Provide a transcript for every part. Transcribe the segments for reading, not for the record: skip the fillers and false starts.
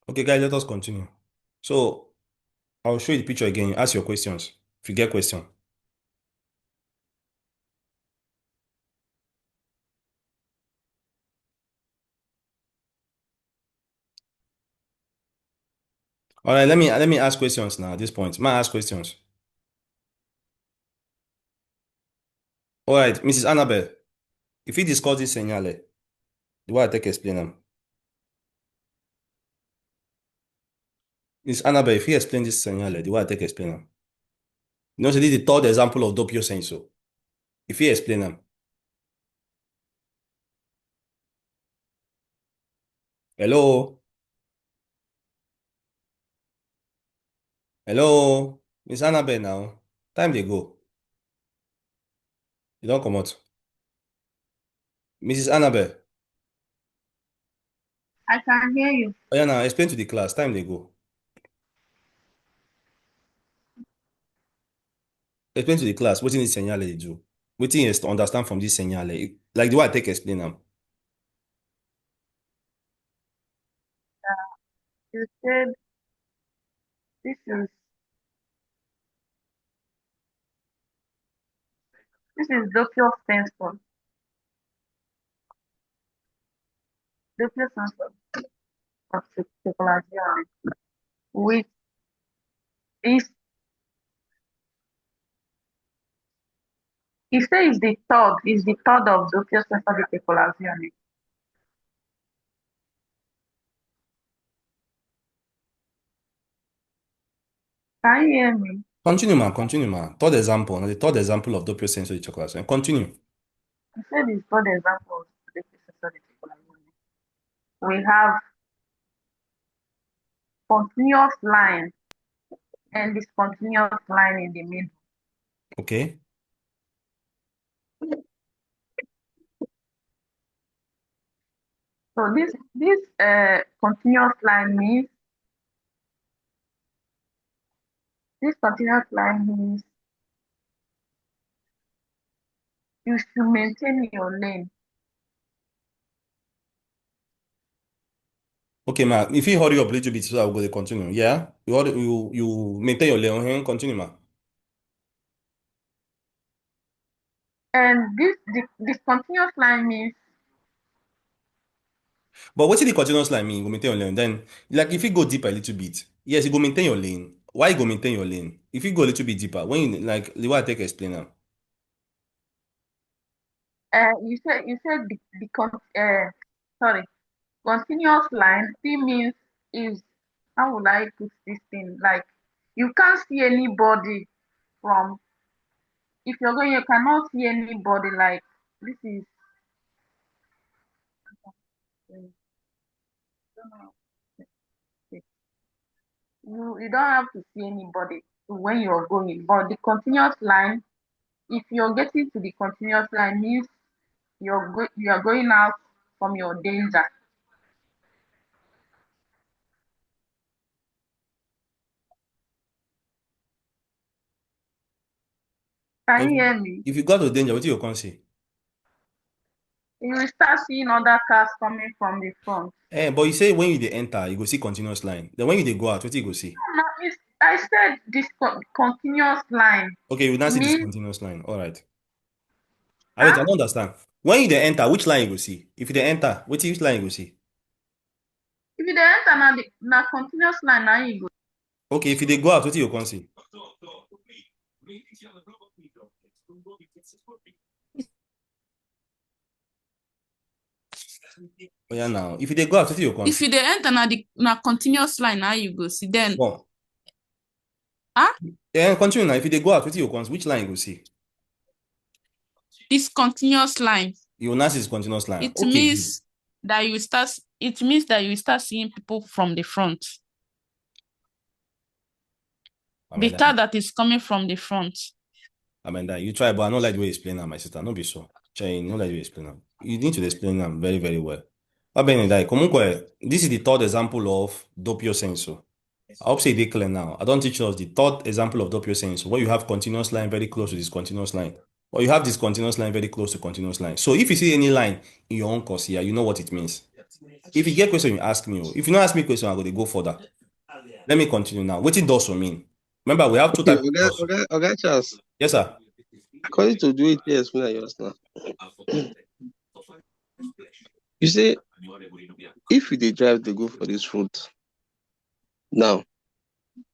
Okay, guys, let us continue. So I'll show you the picture again. Ask your questions if you get question. All right, let me ask questions now at this point. May I ask questions? All right, Mrs. Annabelle, if you discuss this segnale, the way I take explain them. Miss Annabelle, if you explain this segnale, the way I take explain them. You know, so this is the third example of doppio senso. If you explain them. Hello? Hello? Miss Annabelle now. Time they go. You don't come out. Mrs. Annabelle. I can hear you. Oh yeah, now explain to the class. Time they go. Explain to the class what this segnale they do. What you understand from this segnale. Like the way I take explain them. You said this is this is doppio sensor. Doppio sensor of circulation, which is he says is the third of doppio sensor de circulation. Can you hear me? Continue, man. Continue, man. Third example. The third example of doppio senso di class. Continue. He said it's third example of doppio sensor de circulation. We have continuous line and discontinuous line in the middle. Okay. So this continuous line means you should maintain your lane. Okay, man. If you hurry up a little bit, so I'll go to continue. Yeah? You maintain your lane. Continue, man. And this continuous line means But what did the continuous line mean? You go maintain your lane. Then, like, if you go deeper a little bit, yes, you go maintain your lane. Why you go maintain your lane? If you go a little bit deeper, when you, like, the way I take explain now. you said sorry, continuous line still means is, how would I put this thing, like you can't see anybody from, if you're going, you cannot see anybody, like this is you don't have to see anybody when you're going, but the continuous line, if you're getting to the continuous line means you are going out from your danger. Can If, you hear me? if you go to danger, what you can see? You will start seeing other cars coming from the front. But you say when you dey enter, you go see continuous line. Then when you dey go out, what you go see? No, I said this continuous line Okay, you now see this means, continuous line. All right. I wait, I huh? don't understand. When you dey enter, which line you go see? If you dey enter, which line you go see? If you dey enter na continuous line na you go. Okay, if you dey go out, what you can see? Oh yeah, now if you dey go out, what you can If see? you dey enter na continuous line, how you go see then? Bon. Ah, Yeah, continue now. If you dey go out, what you can see? Which line you go see? this continuous line. You will now see this continuous line. It Okay, good. means that you start. It means that you start seeing people from the front. The Amanda, car that is coming from the front. Amanda, you try, but I don't like the way you explain that, my sister. No be so. Chai, no like the way you explain them. You need to explain them very, very well. Abene, comunque, this is the third example of doppio senso. I hope say they clear now. I don't teach us the third example of doppio senso, where you have continuous line very close to this continuous line. Or you have this continuous line very close to continuous line. So if you see any line in your own course here, you know what it means. If you get question, you ask me. Oh. If you don't ask me question, I'm going to go further. Let me continue now. What it does for me? Remember, we have two Okay, types of okay, dorsal. okay, okay, Charles. Yes, sir. According to the way you explain yours now, you say if you dey drive, they go for this route now,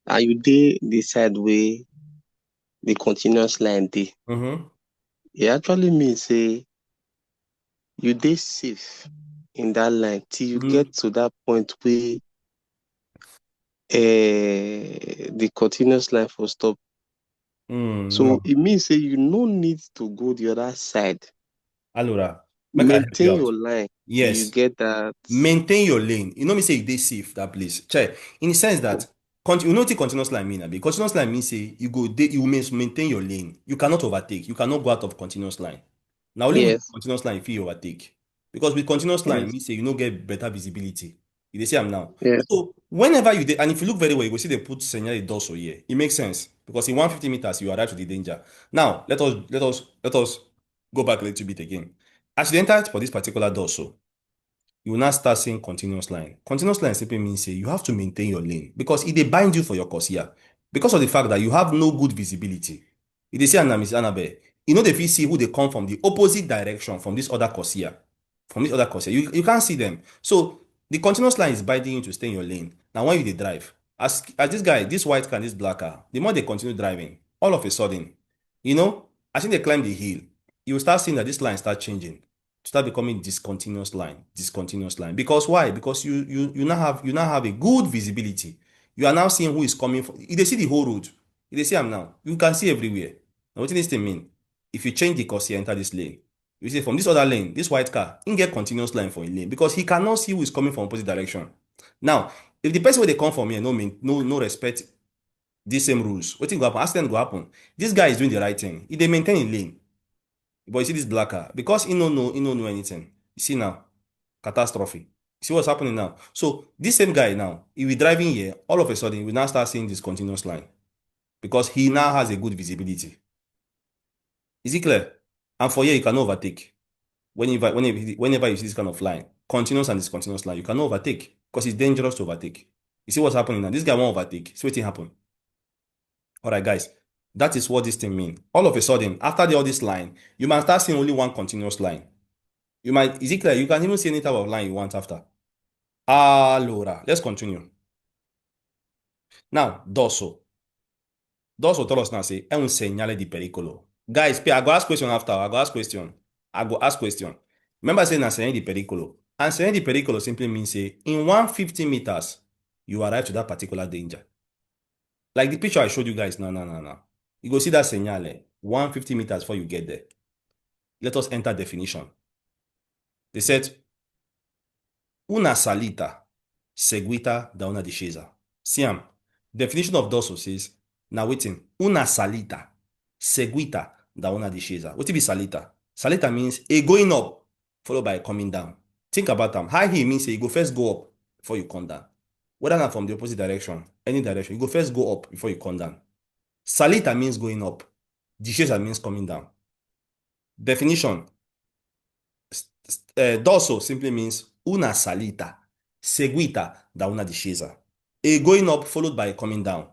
and you dey the side way the continuous line dey, Mm-hmm. it actually means say you dey safe in that line till you Mm-hmm. get to that point where the continuous line for stop. So No. it means say you no need to go the other side. Allora, make I help you Maintain out. your line till you Yes. get that. Maintain your lane. You know me say you dey safe that place. Check. In the sense that you know what continuous line mean, abi? Continuous line means say you must maintain your lane. You cannot overtake. You cannot go out of continuous line. Now only with Yes, continuous line you fit overtake. Because with continuous line yes, means say you no get better visibility. You dey see am now. yes, So whenever you dey, and if you look very well, you go see they put segnali dorsal here. It makes sense because in 150 meters you arrive to the danger. Now let us go back a little bit again. As you enter for this particular dorsal, you will now start seeing continuous line. Continuous line simply means say you have to maintain your lane because it dey bind you for your course here. Because of the fact that you have no good visibility. You dey see am na Miss Annabelle, you know dey fit see who dey come from the opposite direction from this other course here. From this other course here. You can't see them. So the continuous line is binding you to stay in your lane. Now when you dey drive, as this guy, this white car, and this black car, the more they continue driving, all of a sudden, as in they climb the hill, you will start seeing that this line start changing start becoming discontinuous line. Because why? Because you now have a good visibility. You are now seeing who is coming from. You dey see the whole road. You dey see am now. You can see everywhere. Now wetin this thing mean? If you change the course here, enter this lane. You see from this other lane, this white car, he get continuous line for a lane because he cannot see who is coming from opposite direction. Now, if the person where they come from here no respect these same rules, wetin go happen? Accident go happen. This guy is doing the right thing. He dey maintain a lane. But you see this black car, because he no know anything. You see now, catastrophe. You see what's happening now? So this same guy now, he will driving here, all of a sudden, we now start seeing this continuous line. Because he now has a good visibility. Is it clear? And for here, you cannot overtake. Whenever you see this kind of line, continuous and discontinuous line, you cannot overtake. Because it's dangerous to overtake. You see what's happening now? This guy won't overtake. See what happen. Alright, guys. That is what this thing means. All of a sudden, after all this line, you might start seeing only one continuous line. Is it clear? You can even see any type of line you want after. Allora, let's continue. Now, dosso. Dosso tell us now, say, è un segnale di pericolo. Guys, I go ask question after. I go ask question. I go ask question. Remember saying na segnale di pericolo. And segnale di pericolo simply means, say, in 150 meters, you arrive to that particular danger. Like the picture I showed you guys now, now. You go see that segnale 150 meters before you get there. Let us enter definition. They said, una salita seguita da una discesa. Siam, definition of dorsal says, now waiting, una salita seguita da una discesa. What be salita? Salita means a going up followed by a coming down. Think about them. High heel means you go first go up before you come down. Whether not from the opposite direction, any direction, you go first go up before you come down. Salita means going up. Discesa means coming down. Definition. Dorsal simply means una salita seguita da una discesa. A going up followed by a coming down.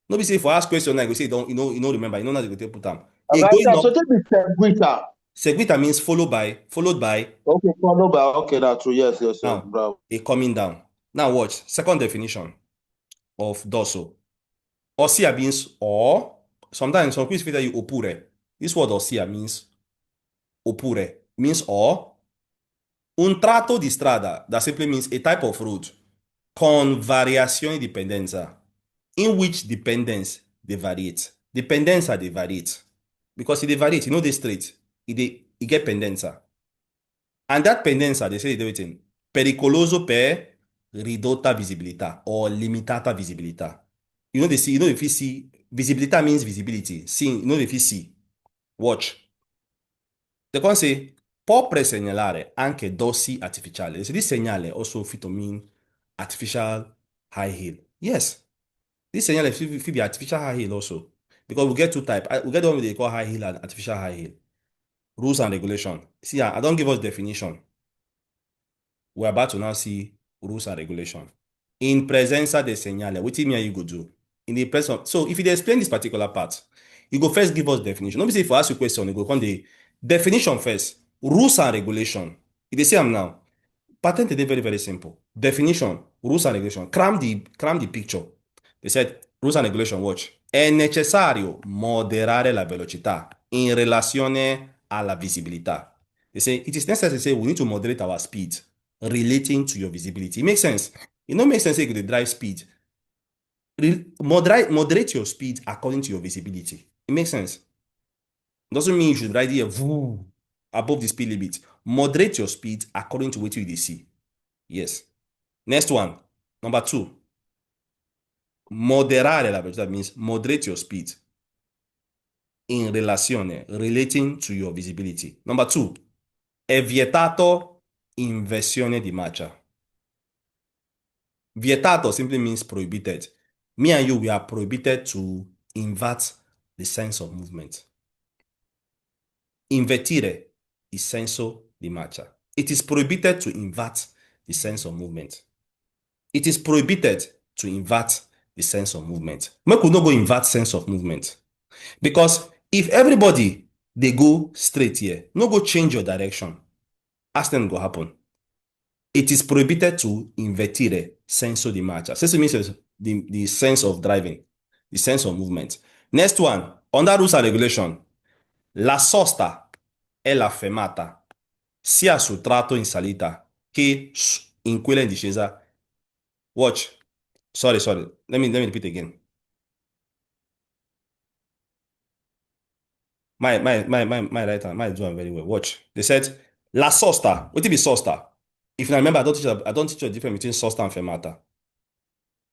No be say for ask question now you go say you don't remember. You know how you go take put am. A Okay, going so up take the seguita. seguita means followed by Okay, follow by okay, that's true. Yes, yes, yes. now Bravo. a coming down. Now watch second definition of dorsal. Ossia means or. Sometimes some people tell you oppure. This word ossia means oppure means or. Un tratto di strada that simply means a type of road con variazione di pendenza in which dependence dey variate. Dependenza dey variate because e dey variate, e no dey straight, e get pendenza. And that pendenza dey say e dey wetin? Pericoloso per ridotta visibilità or limitata visibilità. You no dey fit see. Visibilità means visibility. See, you no dey fit see. Watch. They can say può presegnalare anche dossi artificiali. So this segnale also fit to mean artificial high heel. Yes, this segnale fit be artificial high heel also. Because we get two type. We get the one wey they call high heel and artificial high heel. Rules and regulation. See, I don't give us definition. we're about to now see rules and regulation. In presenza de segnale, what me and you go do? In the presence. So if you explain this particular part, you go first give us definition. Not be say if I ask you a question, you go come the definition first. Rules and regulation. If they say I'm now. Patent is very, very simple. Definition, rules and regulation. Cram the picture. They said, rules and regulation, watch. È necessario moderare la velocità in relazione alla visibilità. They say, it is necessary to say we need to moderate our speed relating to your visibility. It makes sense. It don't make sense if you drive speed. Moderate your speed according to your visibility. It makes sense. Doesn't mean you should ride here above the speed limit. Moderate your speed according to what you see. Yes. Next one. Number 2. Moderare la velocità means moderate your speed in relazione, relating to your visibility. Number 2. È vietato inversione di marcia. Vietato simply means prohibited. Me and you, we are prohibited to invert the sense of movement. Invertire il senso di marcia. It is prohibited to invert the sense of movement. It is prohibited to invert the sense of movement. Make we no go invert sense of movement. Because if everybody they go straight here, no go change your direction, accident go happen. It is prohibited to invertire senso di marcia. Senso means the sense of driving, the sense of movement. Next one, under rules and regulation, la sosta e la fermata sia sul tratto in salita che in quella in discesa. Watch. Sorry. Let me repeat again. My right hand, my doing very well. Watch. They said la sosta. What it be sosta? If you remember, I don't teach you the difference between sosta and fermata.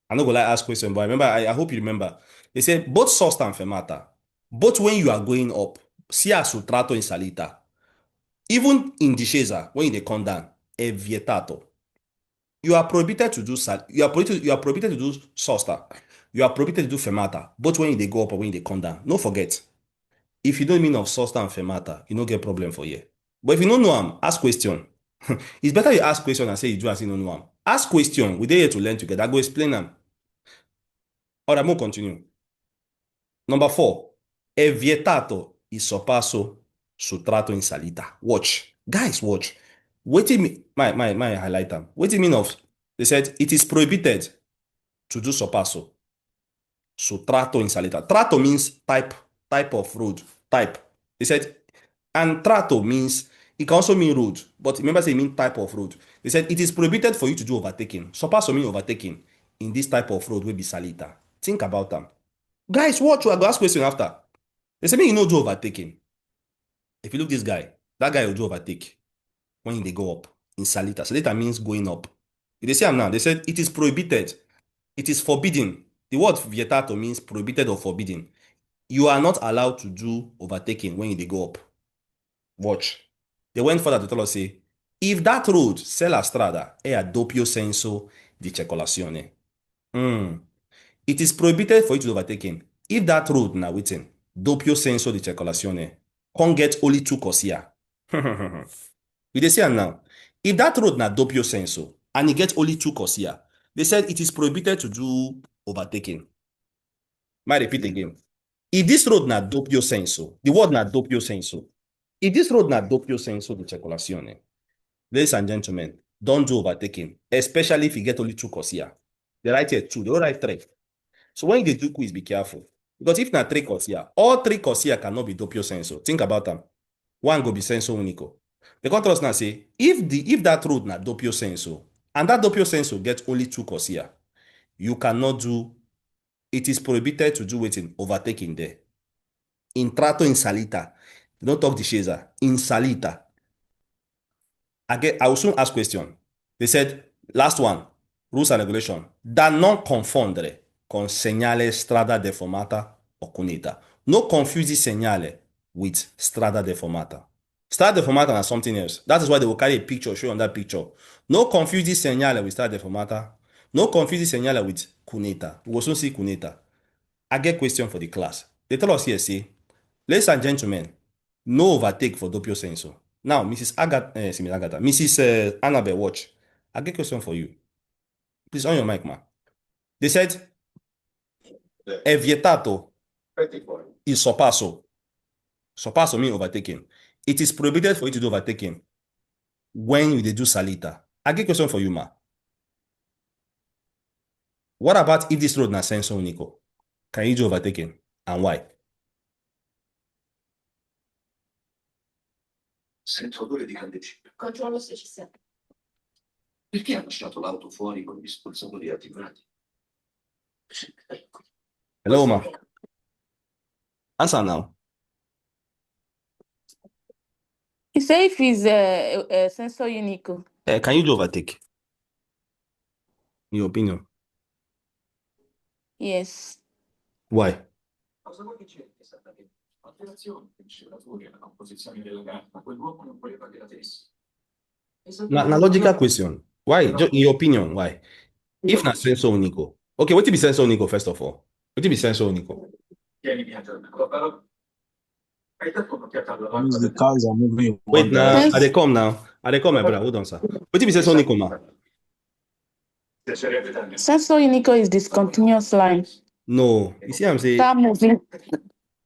I'm not gonna ask question, but I remember. I hope you remember. They said both sosta and fermata, both when you are going up, sia sul tratto in salita, even in discesa when they come down, è vietato. You are prohibited to do you are prohibited to do sosta. You are prohibited to do fermata, both when they go up or when they come down. No forget. If you don't mean of sosta and fermata, you don't get problem for here. But if you don't know them, ask question. It's better you ask question and say you do as you don't know them. Ask question. We're here to learn together. I go explain them. Alright, we'll continue. Number 4. È vietato il sorpasso sul tratto in salita. Watch. Guys, watch. What do you mean? My highlighter. What do you mean of? They said it is prohibited to do sorpasso sul tratto in salita. Tratto means type of road. Type. They said, and tratto means, it can also mean road, but remember say it means type of road. They said it is prohibited for you to do overtaking. Sorpasso mean overtaking in this type of road will be salita. Think about them. Guys, watch, I go ask question after. They say me you know do overtaking. If you look this guy, that guy will do overtake when they go up in salita. Salita means going up. If they say I'm now, they said it is prohibited. It is forbidden. The word vietato means prohibited or forbidden. You are not allowed to do overtaking when they go up. Watch. They went further to tell us, say, if that road, se la strada, è a doppio senso di circolazione. It is prohibited for you to do overtaking. If that road now waiting, doppio senso di circolazione, can't get only 2 corsia. You they say now, if that road na doppio senso, and it gets only 2 corsia, they said it is prohibited to do overtaking. Might repeat again. If this road na doppio senso, the word na doppio senso, if this road na doppio senso di circolazione, ladies and gentlemen, don't do overtaking, especially if you get only 2 corsia. They write here 2, they don't write 3. So when they do quiz, be careful. Because if na 3 corsia, all 3 corsia cannot be doppio senso. Think about them. One go be senso unico. The contrast now say, if that road na doppio senso, and that doppio senso gets only 2 corsia, you cannot do, it is prohibited to do waiting, overtaking there. In tratto in salita. Don't talk the discesa. In salita. I will soon ask question. They said, last one, rules and regulation. Da non confondere con segnale strada deformata o cuneta. No confuse this segnale with strada deformata. Strada deformata is something else. That is why they will carry a picture, show on that picture. No confuse this segnale with strada deformata. No confuse this segnale with cuneta. We will soon see cuneta. I get question for the class. They tell us here, say, ladies and gentlemen, no overtake for doppio senso. Now, Mrs. Agatha, Mrs. Annabelle, watch. I get a question for you. Please on your mic, man. They said, è vietato il sorpasso. Sorpasso means overtaking. It is prohibited for you to do overtaking when you dey do salita. I get a question for you, ma. What about if this road na senso unico? Can you do overtaking? And why? Sento odore di candeggino. Controllo se ci sei. Perché ha lasciato l'auto fuori con gli spolsatori attivati? Hello, ma. Answer now. He say if it's a sensor unique. Can you do overtake? In your opinion. Yes. Why? Cosa vuoi che c'entri esattamente? Alterazione, miscelatori, la composizione della gamma. Quell'uomo non voleva che la tessi. Na logical question. Why? Just in your opinion, why? If na senso unico. Okay, what be senso unico first of all? What be senso unico? Tienimi aggiornato. La parola. Hai detto un'occhiata alla Means the lampada. cars are moving in Wait, one now direction. I dey come now. I dey come, my brother. Hold on, sir. What be senso unico, ma? Piacerebbe darmi. Sensor unique is discontinuous line. No. You see, I'm saying Start moving.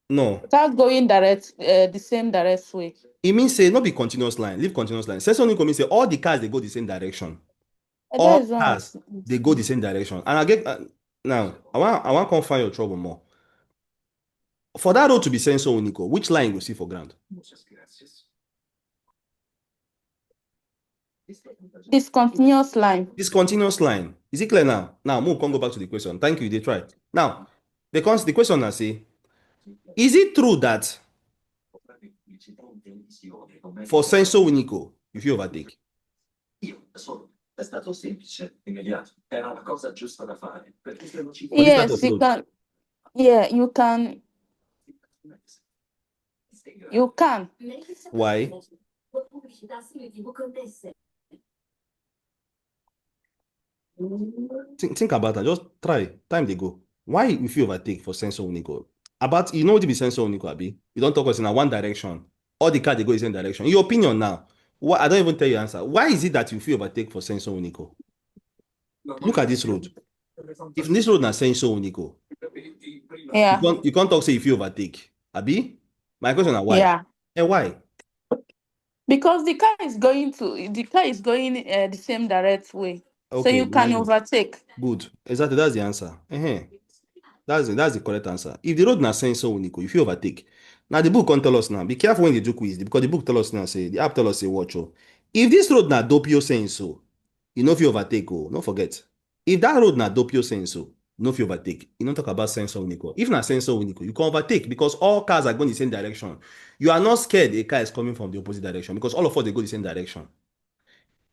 no. Start going direct, the same direct way. It means say not be continuous line. Leave continuous line. Senso unico means say all the cars they go the same direction. That All is what I'm cars saying. they go the same direction. And I get now I want come find your trouble more. For that road to be senso unico, which line you see for ground? Muchas gracias. Discontinuous line. This continuous line. Is it clear now? Now, move, come go back to the question. Thank you, they try. Now, the question now say, is it true that for senso unico, if you overtake? Io da solo. È stato semplice, immediato. Era la cosa giusta da fare. Perché se non ci For this type Yes, of you road. can. Yeah, you can. You can. Why? Think about that. Just try. Time they go. Why if you overtake for senso unico? About you know what to be senso unico, Abi? You don't talk us in a one direction. All the car they go in the same direction. Your opinion now. Why I don't even tell you answer. Why is it that you feel overtake for senso unico? Look at this road. If this road na senso unico, Yeah. you can't talk say if you overtake. Abi? My question is why? Yeah. And why? Because the car is going the same direct way. So Okay, you can nice. overtake. Good. Exactly, that's the answer. That's the correct answer. If the road na senso unico, if you overtake. Now the book can tell us now. Be careful when you do quiz because the book tell us now say the app tell us say watch oh. If this road na doppio senso, you know if you overtake oh, don't forget. If that road na doppio senso, you know if you overtake. You don't talk about senso unico. If na senso unico, you can overtake because all cars are going the same direction. You are not scared a car is coming from the opposite direction because all of us they go the same direction.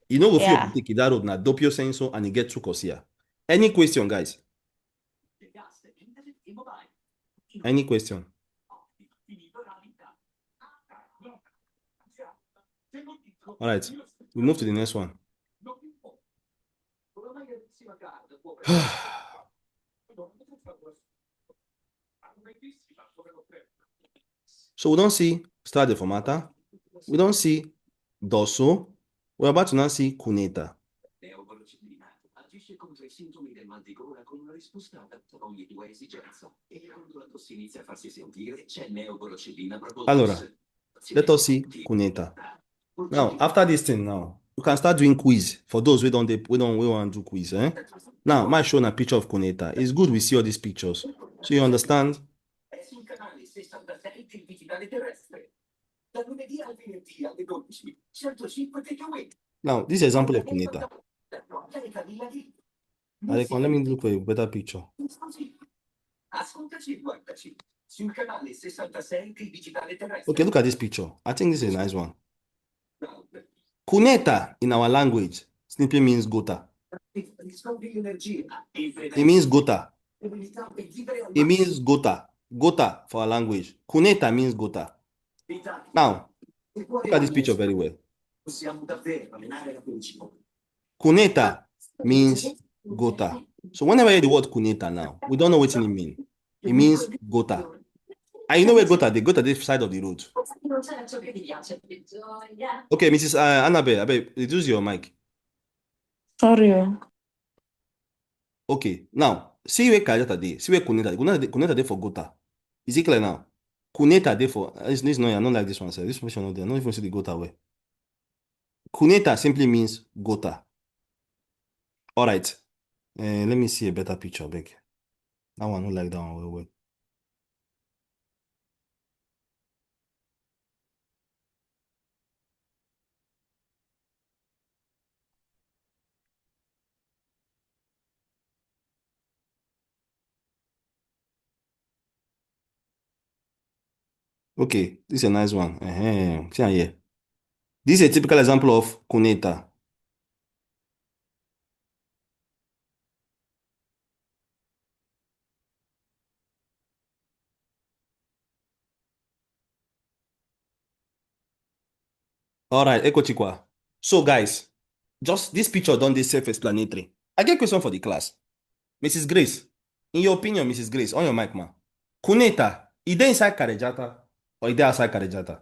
You know if you Yeah. overtake if that road na doppio senso and you get two here. Any question, guys? Any question? All right, we move to the next one. So we don't see strade formata. We don't see dorso. We're about to now see cuneta. Agisce contro i sintomi del mal di gola con una risposta adatta a ogni tua esigenza. E quando la tosse inizia a farsi sentire, c'è neogorocellina prodotta. Allora, let us see cuneta. Now, after this thing now, you can start doing quiz for those we want to do quiz. Now, my show a picture of cuneta. It's good we see all these pictures. So you understand? È sul canale 66 il digitale terrestre. Da lunedì al venerdì alle 12. 105 takeaway. Now, this is example of cuneta. Let me look for a better picture. Ascoltaci e guardaci. Sul canale 66 il digitale terrestre. Okay, look at this picture. I think this is a nice one. Cuneta in our language simply means gota. It means gota. It means gota. Gota for our language. Cuneta means gota. Now, look at this picture very well. Cuneta means gota. So whenever you hear the word cuneta now, we don't know what it means. It means gota. And you know where gota? They go to this side of the road. Okay, Mrs. Annabelle, I beg, reduce your mic. Sorry. Oh. Okay, now, see where Kajata dey, see where Kuneta dey for Gota. Is it clear now? Kuneta dey for, this no, I don't like this one, sir. This one not there. I don't even see the Gota way. Kuneta simply means Gota. All right. Let me see a better picture, beg. That one, I don't like that one well, well. Okay, this is a nice one. See here. This is a typical example of Kuneta. All right, Ekochikwa. So, guys, just this picture done this self-explanatory. I get question for the class. Mrs. Grace, in your opinion, Mrs. Grace, on your mic, ma. Kuneta, is there inside Karejata or is there outside Karejata?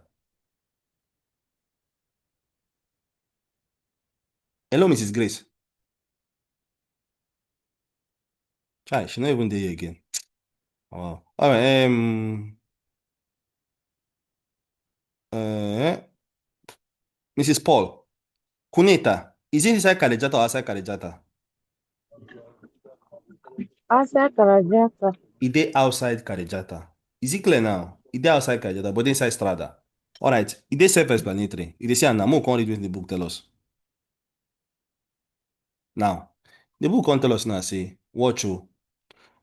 Hello, Mrs. Grace. Chai, she not even there again. Oh, all right. Uh, Mrs. Paul, Kuneta, is it inside Karejata or outside Karejata? Outside Karajata. Is it outside Karejata? Is it clear now? Is it outside Karejata, but inside Strada? All right. Is it self-explanatory? Is it say, now, more can't read what the book tell us. Now, the book can't tell us now, say, watch you.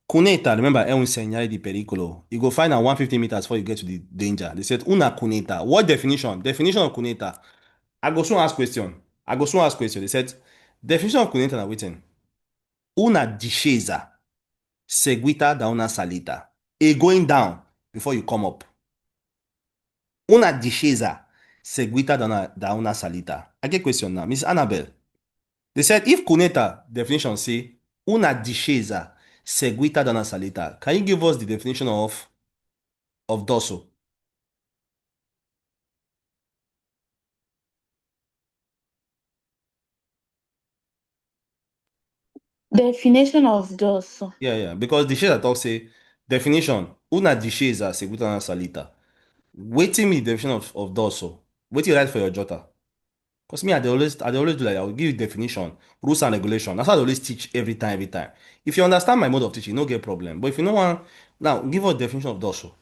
Cuneta, remember, è un segnale di pericolo. You go find out 150 meters before you get to the danger. They said, una cuneta. What definition? Definition of cuneta. I go soon ask question. I go soon ask question. They said, definition of cuneta na waiting. Una discesa seguita da una salita. A going down before you come up. Una discesa seguita da una salita. I get question now. Miss Annabelle. They said, if cuneta definition say, una discesa seguita da una salita, can you give us the definition of dorso? Definition of dorso. Yeah, because discesa talk say, definition, una discesa seguita da una salita. Waiting me definition of dorso. Wait you write for your jota. Because me, I dey always do like, I will give you definition, rules and regulation. That's how I always teach every time. If you understand my mode of teaching, no get problem. But if you know one, now give us definition of dorso.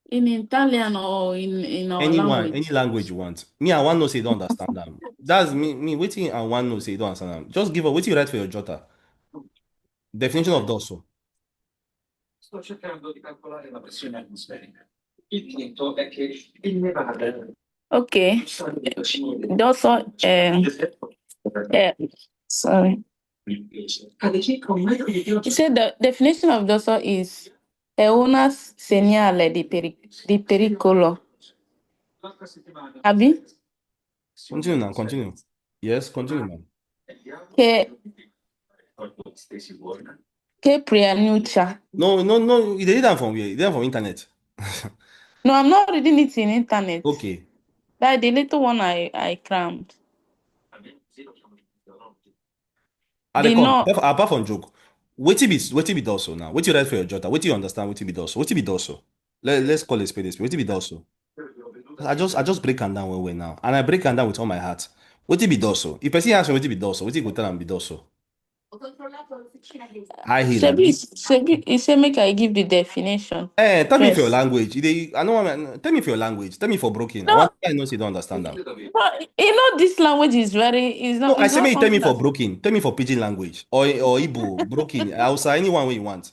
In Italian or in our Anyone, language? any language you want. Me, I want to say you don't understand them. That's me waiting I want to say you don't understand them. Just give us what you write for your jota. Definition of dorso. Sto cercando di calcolare la pressione atmosferica. Il punto è che il nevare Okay. Dorso, sorry. He said the definition of dorso is una segnale di pericolo. Abi? Continue now, continue. Yes, continue, man. Che preannuncia. No, you did that from where? You did that from internet. No, I'm not reading it in internet. Okay. That the little one I crammed. They come. No. Apart from joke, what be dorso now? What you write for your jota? What you understand? What be dorso? What be dorso? Let's call it spade. What be dorso? I just break am down well now, and I break am down with all my heart. What be dorso? If person ask me what be dorso, what you go tell am be dorso? I hear that. Sebi, he say make I give the definition. Tell me for your First. language. I know. Tell me for your language. Tell me for broken. I No. want I know say you don't understand them. But you know this language is No, I say not me tell me something for that- broken. Tell me for pidgin language or Igbo, broken, Hausa, anyone way you want.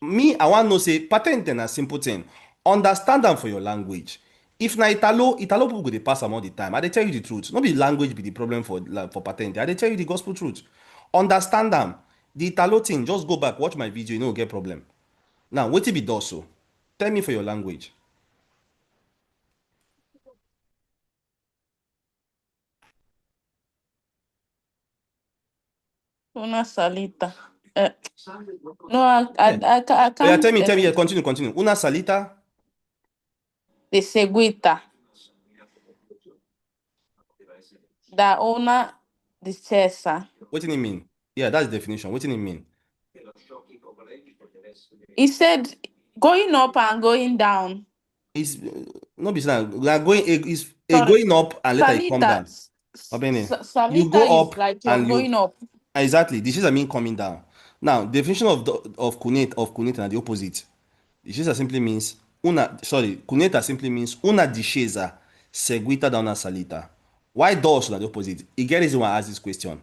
Me, I want to say patent and a simple thing. Understand them for your language. If na Italo people go dey pass am all the time. I dey tell you the truth. No be language be the problem for patent. I dey tell you the gospel truth. Understand them. The Italo thing, just go back, watch my video, you no get problem. Now, wetin be dorso? Tell me for your language. una salita. No, I Yeah, can't. tell me, yeah, continue. Una salita. The seguita. da una discesa. What do you mean? Yeah, that's the definition. What do you mean? He said going up and going down. It's not be saying we are going is a Sorry, going up and later you come salita. down. Obene, you Salita go is up like you're and you going up. exactly. This is I mean coming down. Now, definition of cuneta and the opposite. Discesa simply means una sorry, cuneta simply means una discesa seguita da una salita. Why does na the opposite? E get reason why I ask this question.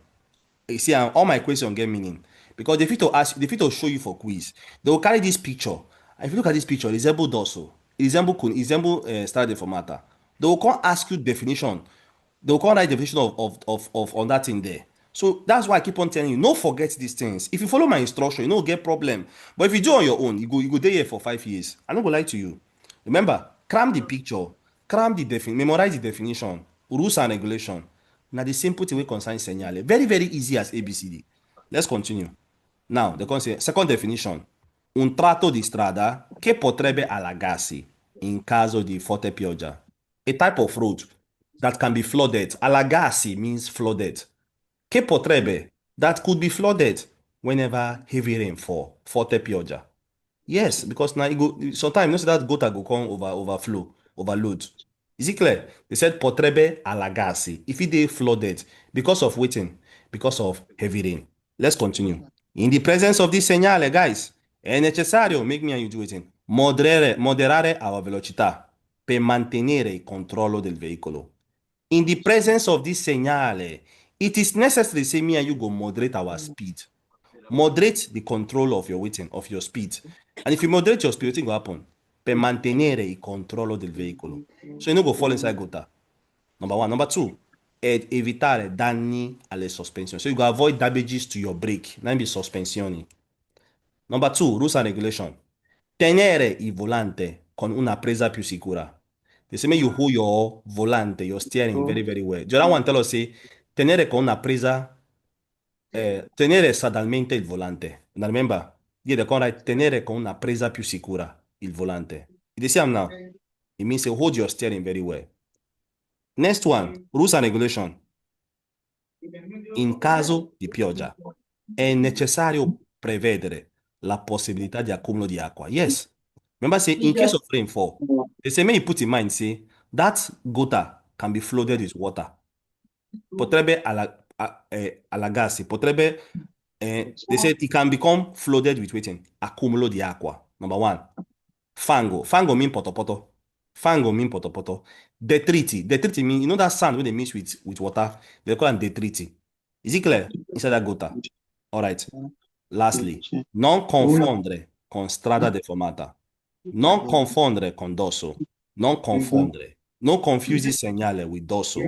You see, all my questions get meaning because they fit to show you for quiz. They will carry this picture. And if you look at this picture, it resemble dorsal, it resemble style deformata. They will come ask you definition. They will come write definition of on that thing there. So that's why I keep on telling you, no forget these things. If you follow my instruction, you no get problem. But if you do on your own, you go there here for 5 years. I no go lie to you. Remember, cram the picture, memorize the definition, rules and regulation. Now the simple thing wey concern segnale. Very, very easy as ABCD. Let's continue. Now, the second definition. Un tratto di strada che potrebbe allagarsi in caso di forte pioggia. A type of road that can be flooded. Allagarsi means flooded. Che potrebbe, that could be flooded whenever heavy rain fall. Forte pioggia. Yes, because now you go sometimes you know say that gutter go come overflow, overload. Is it clear? They said potrebbe allagasi. If it dey flooded because of waiting, because of heavy rain. Let's continue. In the presence of this segnale, guys, è necessario, make me and you do waiting, moderare our velocità per mantenere il controllo del veicolo. In the presence of this segnale, it is necessary say me and you go moderate our speed. Moderate the control of your waiting, of your speed. And if you moderate your speed, what will happen? Per mantenere il controllo del veicolo. So you no go fall inside gutter. Number one. Number two, evitare danni alle sospensioni. So you go avoid damages to your brake. That be sospensioni. Number two, rules and regulation. Tenere il volante con una presa più sicura. They say make you hold your volante, your steering very, very well. The other one tell us say, tenere con una presa tenere stradalmente il volante. Now remember, yeah, the right, tenere con una presa più sicura il volante. You see am now? It means hold your steering very well. Next one, rules and regulation. In caso di pioggia, è necessario prevedere la possibilità di accumulo di acqua. Yes. Remember, say, in case of rainfall, they say, may you put in mind, say, that gutter can be flooded with water. Potrebbe allagarsi, potrebbe they said it can become flooded with waiting, accumulo di acqua. Number one. Fango. Fango mean poto. Fango mean poto. Detriti. Detriti mean, you know that sand when they mix with water? They call them detriti. Is it clear? Inside that gutter. All right. Lastly, non confondere con strada deformata. Non confondere con dosso. Non confondere. No confuse this segnale with dosso.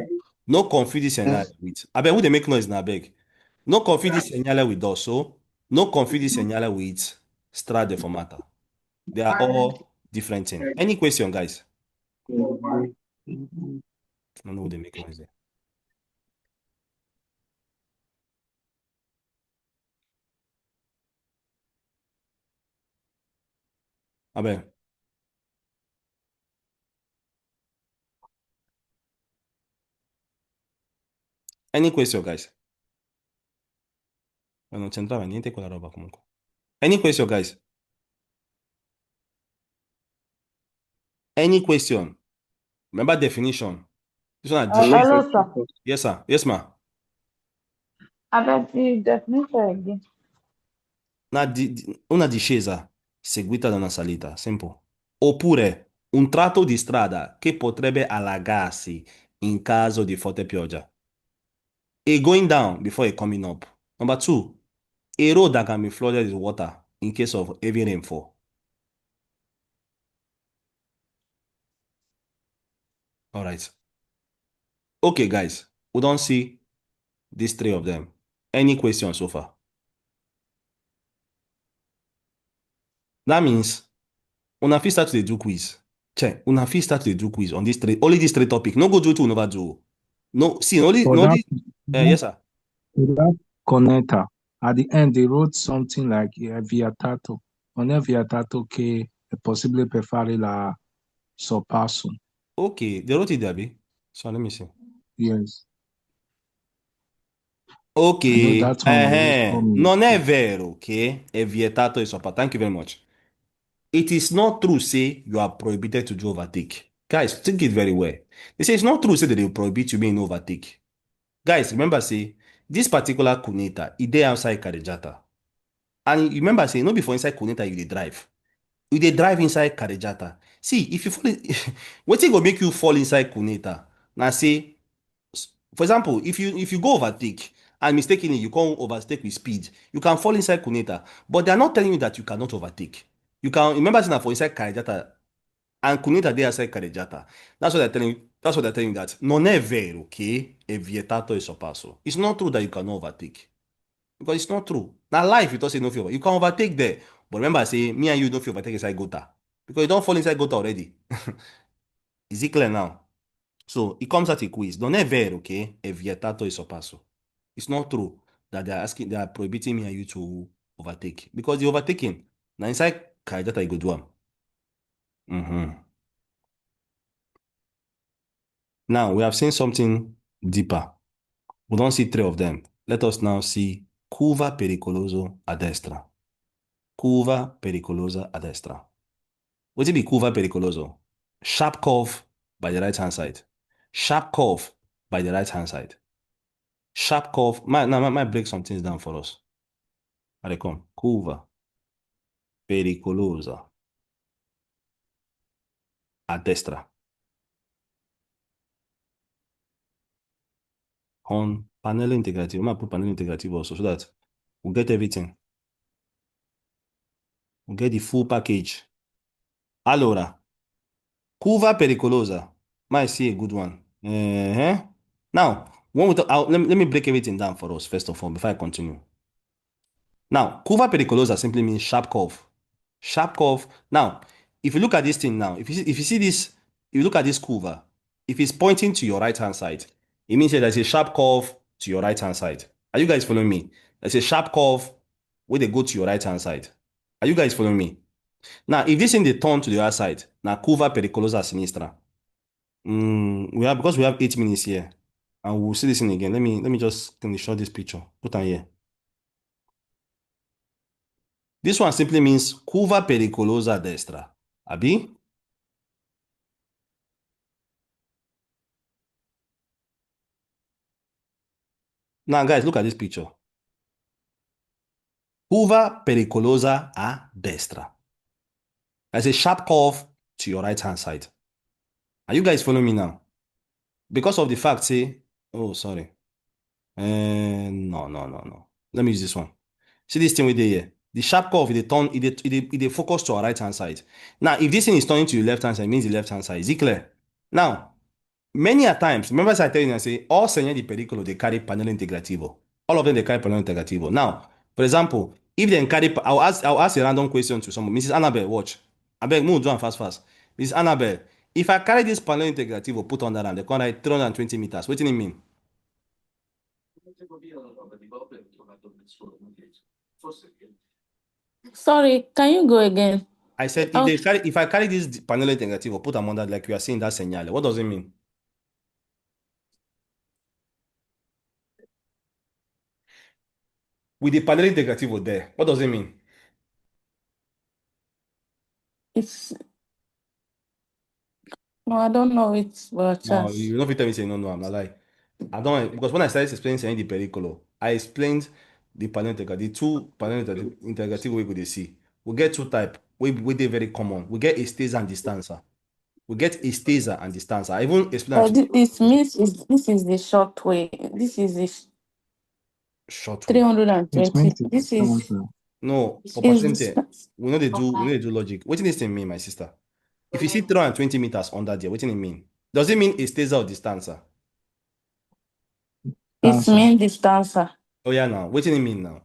No confuse this segnale with. Abeg, who dey make noise na abeg? No confuse this segnale with dosso. No confuse this segnale with strada deformata. They are all different things. Any question, guys? I don't know who they make noise there. Abeg. Any question, guys? Non c'entrava niente quella roba comunque. Any question, guys? Any question? Remember definition. This one are Hello, sir. Yes, sir. Yes, ma. About the definition again. Una discesa seguita da una salita. Simple. Oppure un tratto di strada che potrebbe allagarsi in caso di forte pioggia. A going down before a coming up. Number two, a road that can be flooded with water in case of heavy rainfall. All right. Okay, guys. We don't see these three of them. Any questions so far? That means una fit start to dey do quiz. Check. Una fit start to dey do quiz on these three, only these three topics. No go do it, we never do. No, see, only, For no, that, only, yes, sir. for that connector, at the end, they wrote something like viatato. On è viatato che è possibile per fare la sorpasso. Okay, they wrote it there, Abi. So let me see. Yes. I know Ok, that one always come in non è school. vero che è vietato il sopa. Thank you very much. It is not true, say you are prohibited to do overtake. Guys, think it very well. They say it's not true, say that they will prohibit you being overtake. Guys, remember, say, this particular cuneta, it dey outside Karejata. And you remember, say, no before inside cuneta you dey drive. You dey drive inside Karejata. See, if you fall, wetin go make you fall inside cuneta? Na say, for example, if you go overtake and mistakenly you come overtake with speed, you can fall inside cuneta. But they are not telling you that you cannot overtake. You can remember say na for inside Karejata and cuneta dey outside Karejata. That's what they're telling you. That's what they're telling you that non è vero che è vietato il sorpasso. It's not true that you cannot overtake. Because it's not true. Now life, you don't say no favor. You can overtake there. But remember, I say me and you don't feel overtake inside gota. Because you don't fall inside gota already. Is it clear now? So it comes at a quiz. Non è vero che è vietato il sorpasso. It's not true that they are prohibiting me and you to overtake. Because the overtaking, now inside Karajata you go do am. Now we have seen something deeper. We don't see three of them. Let us now see curva pericoloso a destra. Curva pericolosa a destra. What it be curva pericoloso? Sharp curve by the right hand side. Sharp curve by the right hand side. Sharp curve. Might break some things down for us. Here they come. Curva pericolosa a destra. On panel integrative. I'm gonna put panel integrative also so that we get everything. We get the full package. Allora, curva pericolosa. Might see a good one. Now, when we talk, let me break everything down for us first of all before I continue. Now, curva pericolosa simply means sharp curve. Sharp curve. Now, if you look at this thing now, if you see this, if you look at this curva, if it's pointing to your right hand side, it means that there's a sharp curve to your right hand side. Are you guys following me? There's a sharp curve where they go to your right hand side. Are you guys following me? Now, if this thing they turn to the other side, now curva pericolosa sinistra. Because we have 8 minutes here, and we'll see this thing again. Let me just show this picture. Put on here. This one simply means curva pericolosa a destra. Abi? Now, guys, look at this picture. Curva pericolosa a destra. There's a sharp curve to your right hand side. Are you guys following me now? Because of the fact, say, oh, sorry. No. Let me use this one. See this thing with the here. The sharp curve, it focus to our right hand side. Now, if this thing is turning to the left hand side, it means the left hand side. Is it clear? Now, many a times, remember as I tell you, I say, all segnali di pericolo, they carry panel integrativo. All of them, they carry panel integrativo. Now, for example, if they carry, I'll ask a random question to someone. Mrs. Annabelle, watch. I beg, move, do it fast. Mrs. Annabelle, if I carry this panel integrativo, put on that and they can write 320 meters. What do you mean? Sorry, can you go again? I said, Oh, if I carry this panel integrativo, put them on that, like you are saying that segnale. What does it mean? With the panel integrativo there, what does it mean? it's no, I don't know it's about No, chance. you don't fit tell me say no, I'm not lie. I don't because when I started explaining saying the pericolo, I explained the panel integrativo, the two panel integrativo we could see. We get two type, we they very common. We get estesa and distanza. We get estesa and distanza. I even explain to This means this is the short way. This is the short way. 320. It This is means No, for is percent, this we know they do logic. What does this thing mean, my sister? If you see 320 meters under there, what does it mean? Does it mean estesa or distanza? it's answer. mean distancer. Oh yeah, now. What does it mean now?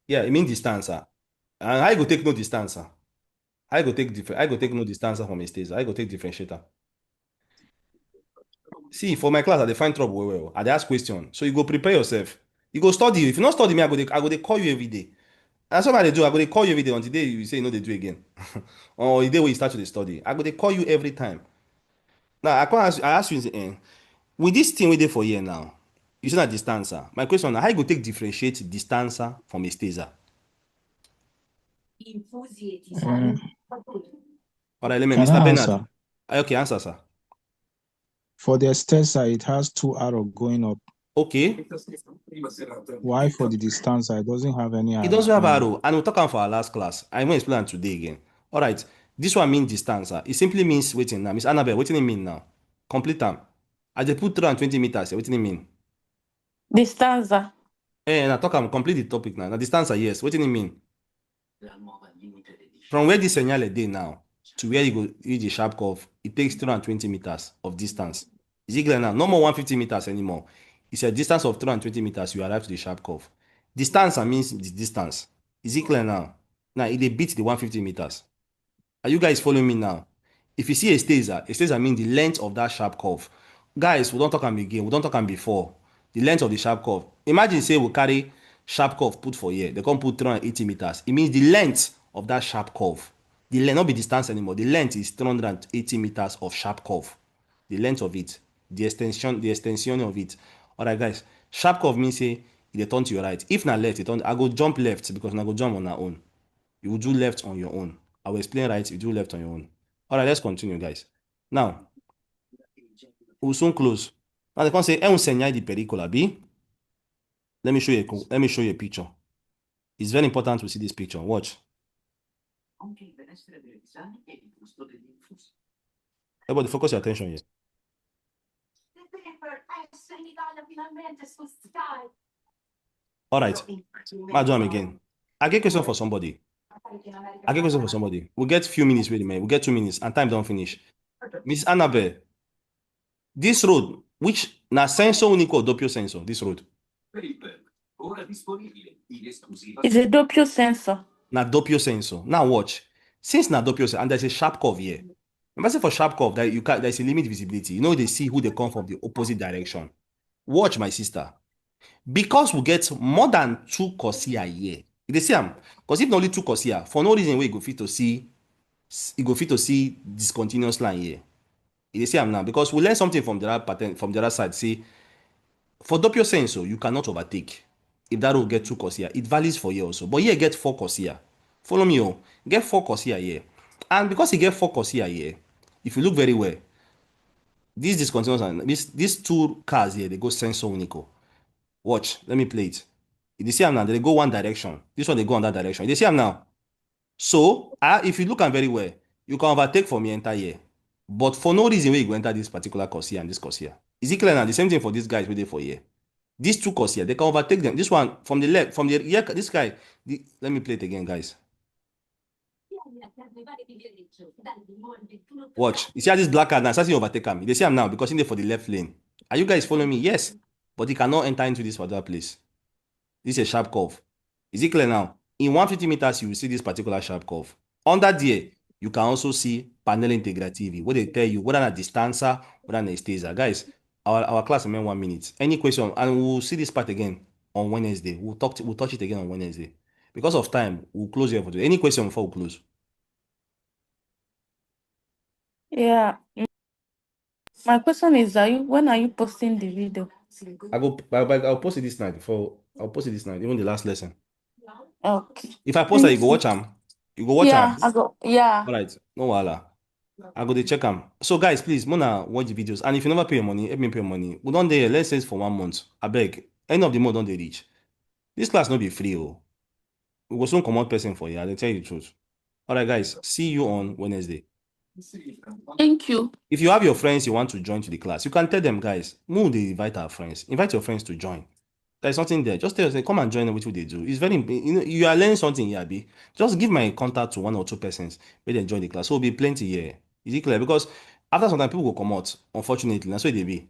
Yeah, it means distanza. And I go take no distanza. I go take no distanza from estesa. I go take differentiator. See, for my class, I dey find trouble well. I dey ask question. So you go prepare yourself. You go study. If you not study me, I go dey call you every day. And that's what I dey do. I go dey call you every day until the day you say you know they do again. Or the day when you start to dey study. I go dey call you every time. Now I ask you in the end. With this thing we dey for here now, You say na distancer. My question na how you go take differentiate distancer from a staser? Um, All right, let me, can Mr. I Bernard. answer? Okay, answer, sir. For the extensor, it has two arrows going up. Okay. Why for the distancer, it doesn't have any It arrows doesn't have going up? arrow, and we'll talk am for our last class. I won't explain am today again. All right. This one means distancer. It simply means waiting now. Miss Annabelle, what do it mean now? Complete time. As they put 320 meters, what do it mean? Distanza. Now talk am complete the topic now. Now distancer, yes. What do it mean? From where this segnale dey now to where you go reach the sharp curve, it takes 320 meters of distance. Is it clear now? No more 150 meters anymore. It's a distance of 320 meters you arrive to the sharp curve. Distance means the distance. Is it clear now? Now it dey beat the 150 meters. Are you guys following me now? If you see a staser means the length of that sharp curve. Guys, we don't talk am again. We don't talk am before. The length of the sharp curve. Imagine say we carry sharp curve put for here. They come put 380 meters. It means the length of that sharp curve. The length, not be distance anymore. The length is 380 meters of sharp curve. The length of it. The extension of it. Alright, guys. Sharp curve means say e dey turn to your right. If na left, I go jump left because I go jump on our own. You will do left on your own. I will explain right, you do left on your own. All right, let's continue, guys. Now, we'll soon close. Now they can say, "É segnale di pericolo, B." Let me show you a picture. It's very important to see this picture. Watch. Everybody, focus your attention here. All right, I'll do them again. I get question for somebody. We'll get few minutes with man. We'll get 2 minutes and time don't finish. Miss Annabelle, this road, which na sensor unico doppio sensor, this road. It's a doppio sensor. Na doppio sensor. Now watch. Since na doppio sensor, and there's a sharp curve here. Remember say for sharp curve, that there's a limit visibility. You know they see who they come from the opposite direction. Watch, my sister. Because we get more than 2 corsia here. You see am? Because if only 2 corsia, for no reason we go fit to see discontinuous line here. You see am now? Because we learn something from the other pattern, from the other side. See, for doppio sensor, you cannot overtake. If that road get 2 corsia, it values for here also. But here get 4 corsia. Follow me, oh. Get 4 corsia here. And because you get 4 corsia here, if you look very well, these discontinuous and these 2 cars here, they go sensor unico. Watch, let me play it. You see am now, they go one direction. This one they go on that direction. You see am now. So, if you look am very well, you can overtake for me enter here. But for no reason where you go enter this particular corsia and this corsia. Is it clear now? The same thing for these guys waiting for here. These 2 corsia, they can overtake them. This one from the left, from the yeah, this guy. Let me play it again, guys. Watch. You see how this black car now starting to overtake him. They see him now because he's there for the left lane. Are you guys following me? Yes. But he cannot enter into this particular place. This is a sharp curve. Is it clear now? In 150 meters, you will see this particular sharp curve. Under there, you can also see panel integrative, where they tell you whether a distancer, whether a staser. Guys, our class in 1 minute. Any question, and we'll see this part again on Wednesday. We'll touch it again on Wednesday. Because of time, we'll close here for today. Any question before we close? Yeah. My question is, when are you posting the video? I'll post it this night I'll post it this night, even the last lesson. Okay. If I post that, you go watch them. You go watch them. Yeah. All right, no wahala. I go to check them. So guys, please, Mona, watch the videos. And if you never pay your money, help me pay your money. We don't there, let's say for 1 month. I beg. End of the month don't they reach. This class not be free, oh. We go soon come out person for you. I'll tell you the truth. All right, guys. See you on Wednesday. Thank you. If you have your friends you want to join to the class, you can tell them, guys, they invite our friends. Invite your friends to join. There's nothing there. Just tell them, come and join them with what they do. It's very, you are learning something here, B. Just give my contact to 1 or 2 persons where they join the class. So it'll be plenty here. Is it clear? Because after some time, people will come out, unfortunately. That's why they be.